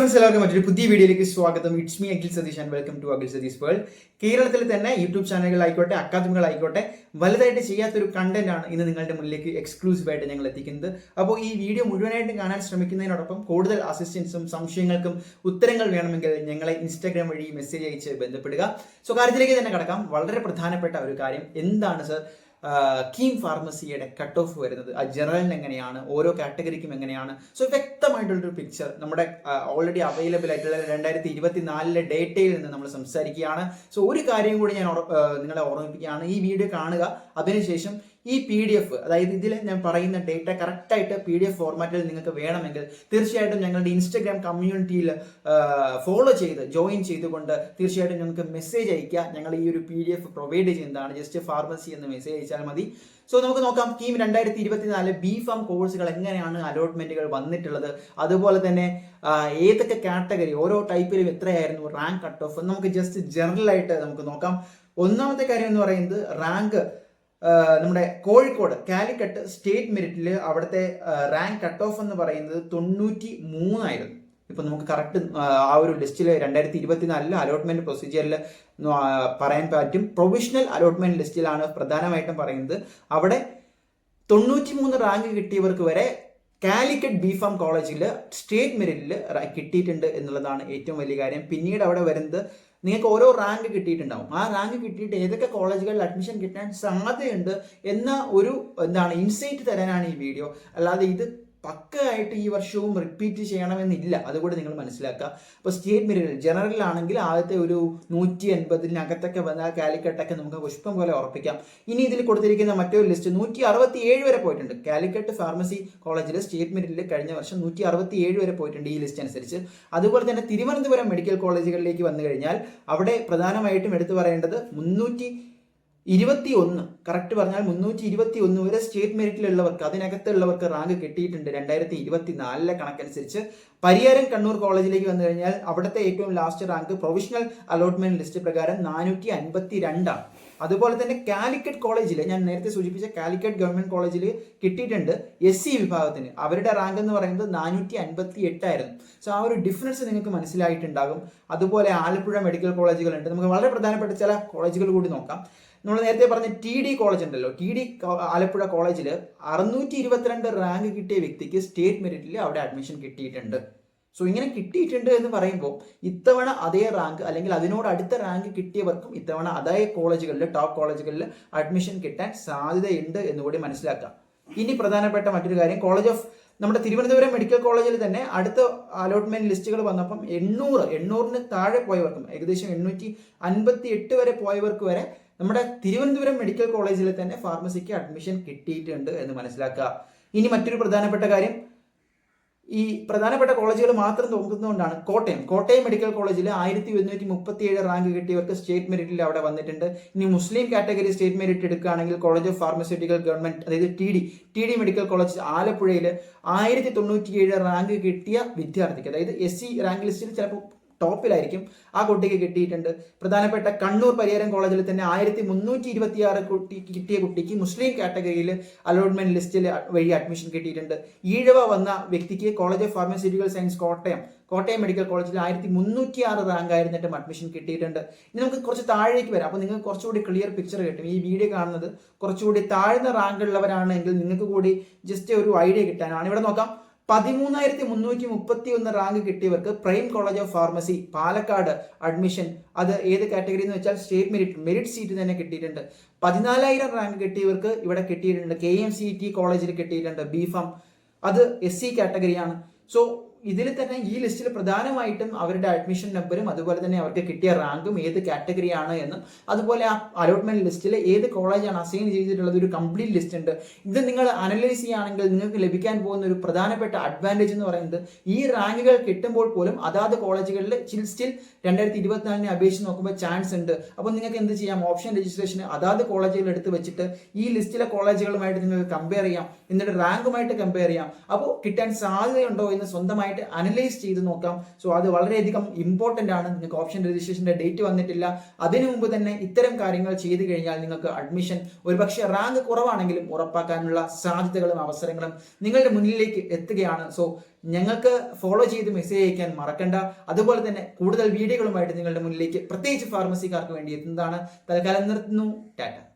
Friends, എല്ലാവർക്കും മറ്റൊരു പുതിയ വീഡിയോയിലേക്ക് സ്വാഗതം. It's me Akhil Satish and welcome to Akhil Satish world. കേരളത്തിൽ തന്നെ യൂട്യൂബ് ചാനലുകളായിക്കോട്ടെ, അക്കാദമികളായിക്കോട്ടെ, വലുതായിട്ട് ചെയ്യാത്തൊരു കണ്ടന്റ് ആണ് ഇന്ന് നിങ്ങളുടെ മുന്നിലേക്ക് എക്സ്ക്ലൂസീവായിട്ട് ഞങ്ങൾ എത്തിക്കുന്നത്. അപ്പോൾ ഈ വീഡിയോ മുഴുവനായിട്ട് കാണാൻ ശ്രമിക്കുന്നതിനോടൊപ്പം കൂടുതൽ അസിസ്റ്റൻസും സംശയങ്ങൾക്കും ഉത്തരങ്ങൾ വേണമെങ്കിൽ ഞങ്ങളെ ഇൻസ്റ്റാഗ്രാം വഴി മെസ്സേജ് അയച്ച് ബന്ധപ്പെടുക. സോ കാര്യത്തിലേക്ക് തന്നെ കടക്കാം. വളരെ പ്രധാനപ്പെട്ട ഒരു കാര്യം, എന്താണ് സർ കീം ഫാർമസിയുടെ കട്ട് ഓഫ് വരുന്നത്, ആ ജനറലിന് എങ്ങനെയാണ്, ഓരോ കാറ്റഗറിക്കും എങ്ങനെയാണ്. സോ വ്യക്തമായിട്ടുള്ളൊരു പിക്ചർ നമ്മുടെ ഓൾറെഡി അവൈലബിൾ ആയിട്ടുള്ള 2024 ഡേറ്റയിൽ നിന്ന് നമ്മൾ സംസാരിക്കുകയാണ്. സോ ഒരു കാര്യം കൂടി ഞാൻ നിങ്ങളെ ഓർമ്മിപ്പിക്കുകയാണ്, ഈ വീഡിയോ കാണുക. അതിനുശേഷം ഈ PDF, അതായത് ഇതിൽ ഞാൻ പറയുന്ന ഡേറ്റ കറക്റ്റായിട്ട് PDF ഫോർമാറ്റിൽ നിങ്ങൾക്ക് വേണമെങ്കിൽ തീർച്ചയായിട്ടും ഞങ്ങളുടെ ഇൻസ്റ്റഗ്രാം കമ്മ്യൂണിറ്റിയിൽ ഫോളോ ചെയ്ത് ജോയിൻ ചെയ്തുകൊണ്ട് തീർച്ചയായിട്ടും ഞങ്ങൾക്ക് മെസ്സേജ് അയക്കുക. ഞങ്ങൾ ഈ ഒരു PDF പ്രൊവൈഡ് ചെയ്യുന്നതാണ്. ജസ്റ്റ് ഫാർമസി എന്ന് മെസ്സേജ് അയച്ചാൽ മതി. സോ നമുക്ക് നോക്കാം, കീം 2024 B.Pharm കോഴ്സുകൾ എങ്ങനെയാണ് അലോട്ട്മെന്റുകൾ വന്നിട്ടുള്ളത്, അതുപോലെ തന്നെ ഏതൊക്കെ കാറ്റഗറി, ഓരോ ടൈപ്പിലും എത്രയായിരുന്നു റാങ്ക് കട്ട് ഓഫ്, നമുക്ക് ജസ്റ്റ് ജനറൽ ആയിട്ട് നമുക്ക് നോക്കാം. ഒന്നാമത്തെ കാര്യം എന്ന് പറയുന്നത് റാങ്ക്. നമ്മുടെ കോഴിക്കോട് കാലിക്കട്ട് സ്റ്റേറ്റ് മെറിറ്റിൽ അവിടുത്തെ റാങ്ക് കട്ട് ഓഫ് എന്ന് പറയുന്നത് 93 ഇപ്പൊ നമുക്ക് കറക്റ്റ് ആ ഒരു ലിസ്റ്റിൽ 2024 അലോട്ട്മെന്റ് പ്രൊസീജിയറിൽ പറയാൻ പറ്റും. പ്രൊവിഷണൽ അലോട്ട്മെന്റ് ലിസ്റ്റിലാണ് പ്രധാനമായിട്ടും പറയുന്നത്. അവിടെ 93 റാങ്ക് കിട്ടിയവർക്ക് വരെ കാലിക്കറ്റ് B.Pharm കോളേജിൽ സ്റ്റേറ്റ് മെറിറ്റിൽ കിട്ടിയിട്ടുണ്ട് എന്നുള്ളതാണ് ഏറ്റവും വലിയ കാര്യം. പിന്നീട് അവിടെ വരുന്നത് നിങ്ങൾക്ക് ഓരോ റാങ്ക് കിട്ടിയിട്ടുണ്ടാവും. ആ റാങ്ക് കിട്ടിയിട്ട് ഏതൊക്കെ കോളേജുകളിൽ അഡ്മിഷൻ കിട്ടാൻ സാധ്യതയുണ്ട് എന്ന ഒരു ഇൻസൈറ്റ് തരാനാണ് ഈ വീഡിയോ. അല്ലാതെ ഇത് പക്കയായിട്ട് ഈ വർഷവും റിപ്പീറ്റ് ചെയ്യണമെന്നില്ല, അതുകൂടി നിങ്ങൾ മനസ്സിലാക്കുക. ഇപ്പോൾ സ്റ്റേറ്റ് മെറിറ്റിൽ ജനറലിലാണെങ്കിൽ ആദ്യത്തെ ഒരു 180-നകത്തൊക്കെ വന്നാൽ കാലിക്കട്ടൊക്കെ നമുക്ക് പുഷ്പം പോലെ ഉറപ്പിക്കാം. ഇനി ഇതിൽ കൊടുത്തിരിക്കുന്ന മറ്റൊരു ലിസ്റ്റ് 167 വരെ പോയിട്ടുണ്ട്. കാലിക്കറ്റ് ഫാർമസി കോളേജിൽ സ്റ്റേറ്റ് മെറിറ്റിൽ കഴിഞ്ഞ വർഷം 167 വരെ പോയിട്ടുണ്ട് ഈ ലിസ്റ്റ് അനുസരിച്ച്. അതുപോലെ തന്നെ തിരുവനന്തപുരം മെഡിക്കൽ കോളേജുകളിലേക്ക് വന്നു കഴിഞ്ഞാൽ അവിടെ പ്രധാനമായിട്ടും എടുത്തു പറയേണ്ടത് 321, കറക്റ്റ് പറഞ്ഞാൽ 321 വരെ സ്റ്റേറ്റ് മെറിറ്റിലുള്ളവർക്ക്, അതിനകത്തുള്ളവർക്ക് റാങ്ക് കിട്ടിയിട്ടുണ്ട് 2024 കണക്കനുസരിച്ച്. പരിയാരം കണ്ണൂർ കോളേജിലേക്ക് വന്നു കഴിഞ്ഞാൽ അവിടുത്തെ ഏറ്റവും last rank provisional allotment list പ്രകാരം 452. അതുപോലെ തന്നെ കാലിക്കറ്റ് കോളേജിൽ, ഞാൻ നേരത്തെ സൂചിപ്പിച്ച കാലിക്കറ്റ് ഗവൺമെന്റ് കോളേജിൽ കിട്ടിയിട്ടുണ്ട് SC വിഭാഗത്തിന്. അവരുടെ റാങ്ക് എന്ന് പറയുന്നത് 458. സോ ആ ഒരു ഡിഫറൻസ് നിങ്ങൾക്ക് മനസ്സിലായിട്ടുണ്ടാകും. അതുപോലെ ആലപ്പുഴ മെഡിക്കൽ കോളേജുകളുണ്ട്. നമുക്ക് വളരെ പ്രധാനപ്പെട്ട ചില കോളേജുകൾ കൂടി നോക്കാം. നമ്മൾ നേരത്തെ പറഞ്ഞ TD കോളേജ് ഉണ്ടല്ലോ, TD ആലപ്പുഴ കോളേജിൽ 622 റാങ്ക് കിട്ടിയ വ്യക്തിക്ക് സ്റ്റേറ്റ് മെറിറ്റിൽ അവിടെ അഡ്മിഷൻ കിട്ടിയിട്ടുണ്ട്. സോ ഇങ്ങനെ കിട്ടിയിട്ടുണ്ട് എന്ന് പറയുമ്പോൾ ഇത്തവണ അതേ റാങ്ക് അല്ലെങ്കിൽ അതിനോട് അടുത്ത റാങ്ക് കിട്ടിയവർക്കും ഇത്തവണ അതേ കോളേജുകളിൽ, ടോപ്പ് കോളേജുകളിൽ അഡ്മിഷൻ കിട്ടാൻ സാധ്യതയുണ്ട് എന്നുകൂടി മനസ്സിലാക്കാം. ഇനി പ്രധാനപ്പെട്ട മറ്റൊരു കാര്യം, കോളേജ് ഓഫ് നമ്മുടെ തിരുവനന്തപുരം മെഡിക്കൽ കോളേജിൽ തന്നെ അടുത്ത അലോട്ട്മെന്റ് ലിസ്റ്റുകൾ വന്നപ്പം 800-ന് താഴെ പോയവർക്കും, ഏകദേശം 858 വരെ പോയവർക്ക് വരെ നമ്മുടെ തിരുവനന്തപുരം മെഡിക്കൽ കോളേജിൽ തന്നെ ഫാർമസിക്ക് അഡ്മിഷൻ കിട്ടിയിട്ടുണ്ട് എന്ന് മനസ്സിലാക്കുക. ഇനി മറ്റൊരു പ്രധാനപ്പെട്ട കാര്യം, ഈ പ്രധാനപ്പെട്ട കോളേജുകൾ മാത്രം നോക്കുന്നതുകൊണ്ടാണ് കോട്ടയം മെഡിക്കൽ കോളേജിൽ 1137 റാങ്ക് കിട്ടിയവർക്ക് സ്റ്റേറ്റ് മെറിറ്റിൽ അവിടെ വന്നിട്ടുണ്ട്. ഇനി മുസ്ലിം കാറ്റഗറി സ്റ്റേറ്റ് മെറിറ്റ് എടുക്കുകയാണെങ്കിൽ കോളേജ് ഓഫ് ഫാർമസ്യൂട്ടിക്കൽ ഗവൺമെന്റ്, അതായത് TD മെഡിക്കൽ കോളേജ് ആലപ്പുഴയിൽ 1097 റാങ്ക് കിട്ടിയ വിദ്യാർത്ഥിക്ക്, അതായത് SC റാങ്ക് ലിസ്റ്റിൽ ചിലപ്പോൾ ടോപ്പിലായിരിക്കും, ആ കുട്ടിക്ക് കിട്ടിയിട്ടുണ്ട്. പ്രധാനപ്പെട്ട കണ്ണൂർ പരിയാരം കോളേജിൽ തന്നെ 1326 കിട്ടിയ കുട്ടിക്ക് മുസ്ലിം കാറ്റഗറിയിൽ അലോട്ട്മെന്റ് ലിസ്റ്റിൽ വഴി അഡ്മിഷൻ കിട്ടിയിട്ടുണ്ട്. ഈഴവ വന്ന വ്യക്തിക്ക് college of pharmaceutical science Kottayam medical കോളേജിൽ 1306 റാങ്ക് ആയിരുന്നിട്ടും അഡ്മിഷൻ കിട്ടിയിട്ടുണ്ട്. ഇനി നമുക്ക് കുറച്ച് താഴേക്ക് വരാം. അപ്പോൾ നിങ്ങൾക്ക് കുറച്ചുകൂടി ക്ലിയർ പിക്ചർ കിട്ടും. ഈ വീഡിയോ കാണുന്നത് കുറച്ചുകൂടി താഴ്ന്ന റാങ്ക് ഉള്ളവരാണെങ്കിൽ നിങ്ങൾക്ക് കൂടി ജസ്റ്റ് ഒരു ഐഡിയ കിട്ടാനാണ്. ഇവിടെ നോക്കാം, 1331 റാങ്ക് കിട്ടിയവർക്ക് Prime College of Pharmacy Palakkad admission, അത് ഏത് കാറ്റഗറി എന്ന് വെച്ചാൽ സ്റ്റേറ്റ് മെറിറ്റ് സീറ്റ് തന്നെ കിട്ടിയിട്ടുണ്ട്. 14,000 റാങ്ക് കിട്ടിയവർക്ക് ഇവിടെ കിട്ടിയിട്ടുണ്ട്. KMCT കോളേജിൽ കിട്ടിയിട്ടുണ്ട് B.Pharm, അത് SC കാറ്റഗറിയാണ്. സോ ഇതിൽ തന്നെ ഈ ലിസ്റ്റിൽ പ്രധാനമായിട്ടും അവരുടെ അഡ്മിഷൻ നമ്പറും അതുപോലെ തന്നെ അവർക്ക് കിട്ടിയ റാങ്കും ഏത് കാറ്റഗറിയാണ് എന്നും അതുപോലെ ആ അലോട്ട്മെന്റ് ലിസ്റ്റിൽ ഏത് കോളേജാണ് അസൈൻ ചെയ്തിട്ടുള്ളത് ഒരു കംപ്ലീറ്റ് ലിസ്റ്റ് ഉണ്ട്. ഇത് നിങ്ങൾ അനലൈസ് ചെയ്യുകയാണെങ്കിൽ നിങ്ങൾക്ക് ലഭിക്കാൻ പോകുന്ന ഒരു പ്രധാനപ്പെട്ട അഡ്വാൻറ്റേജ് എന്ന് പറയുന്നത് ഈ റാങ്കുകൾ കിട്ടുമ്പോൾ പോലും അതാത് കോളേജുകളിൽ സ്റ്റിൽ 2024 അപേക്ഷിച്ച് നോക്കുമ്പോൾ ചാൻസ് ഉണ്ട്. അപ്പോൾ നിങ്ങൾക്ക് എന്ത് ചെയ്യാം, ഓപ്ഷൻ രജിസ്ട്രേഷന് അതാത് കോളേജുകൾ എടുത്ത് വെച്ചിട്ട് ഈ ലിസ്റ്റിലെ കോളേജുകളുമായിട്ട് നിങ്ങൾക്ക് കമ്പയർ ചെയ്യാം, എന്നിട്ട് റാങ്കുമായിട്ട് കമ്പയർ ചെയ്യാം. അപ്പോൾ കിട്ടാൻ സാധ്യതയുണ്ടോ എന്ന് സ്വന്തമായിട്ട് കൃത്യമായിട്ട് അനലൈസ് ചെയ്ത് നോക്കാം. സോ അത് വളരെയധികം ഇമ്പോർട്ടൻ്റ് ആണ്. നിങ്ങൾക്ക് ഓപ്ഷൻ രജിസ്ട്രേഷൻ്റെ ഡേറ്റ് വന്നിട്ടില്ല, അതിനു മുമ്പ് തന്നെ ഇത്തരം കാര്യങ്ങൾ ചെയ്തു കഴിഞ്ഞാൽ നിങ്ങൾക്ക് അഡ്മിഷൻ ഒരുപക്ഷെ റാങ്ക് കുറവാണെങ്കിലും ഉറപ്പാക്കാനുള്ള സാധ്യതകളും അവസരങ്ങളും നിങ്ങളുടെ മുന്നിലേക്ക് എത്തുകയാണ്. സോ ഞങ്ങൾക്ക് ഫോളോ ചെയ്ത് മെസ്സേജ് അയക്കാൻ മറക്കണ്ട. അതുപോലെ തന്നെ കൂടുതൽ വീഡിയോകളുമായിട്ട് നിങ്ങളുടെ മുന്നിലേക്ക് പ്രത്യേകിച്ച് ഫാർമസിക്കാർക്ക് വേണ്ടി എത്തുന്നതാണ്. തൽക്കാലം നിർത്തുന്നു. ടാറ്റ.